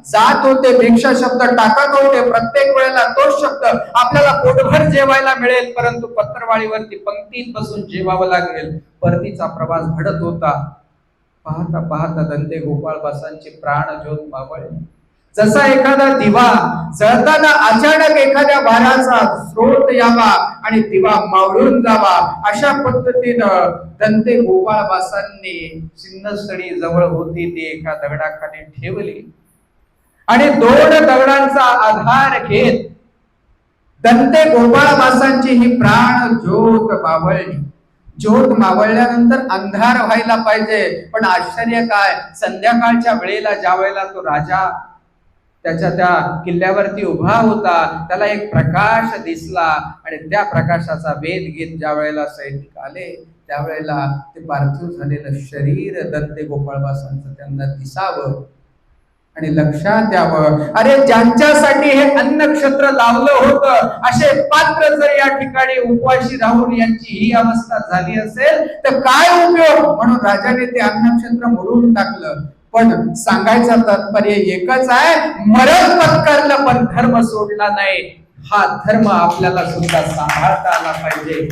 जात होते, भिक्षा शब्द टाकत होते, प्रत्येक वेळेला तोच शब्द, आपल्याला पोटभर जेवायला मिळेल परंतु पत्रवाळीवरती पंक्तीत बसून जेवावं लागेल, परतीचा प्रवास घडत होता. पाहता पाहता दंते गोपाळबासांची प्राण ज्योत मावळली. जसा एखादा दिवा जळताना अचानक एखाद्या भाराचा स्रोत यावा आणि दिवा मावळून जावा, अशा पद्धतीनं दंते गोपाळबासांनी सिन्नस्थळी जवळ होती ती एका दगडाखाली ठेवली आणि दोन दगडांचा आधार घेत दंते गोपाळबासांची ही प्राण ज्योत मावळली. ज्योत मावळल्यानंतर अंधार व्हायला पाहिजे, पण आश्चर्य काय, संध्याकाळच्या वेळेला ज्या वेळेला तो राजा त्याच्या त्या किल्ल्यावरती उभा होता, त्याला एक प्रकाश दिसला आणि त्या प्रकाशाचा वेध घेत ज्या वेळेला सैनिक आले त्यावेळेला ते पार्थिव झालेलं शरीर दंते गोपाळबासांचं त्यांना दिसावं आणि लक्षात यावं, अरे ज्यांच्यासाठी हे अन्नक्षेत्र लावलं होतं असे पात्र जर या ठिकाणी उपवाशी राहून यांची ही अवस्था झाली असेल तर काय उपयोग. म्हणून राजाने ते अन्नक्षेत्र मोडून टाकलं. पण सांगायचं तात्पर्य एकच आहे, मरण पत्करलं पण धर्म सोडला नाही. हा धर्म आपल्याला सुद्धा सांभाळता आला पाहिजे.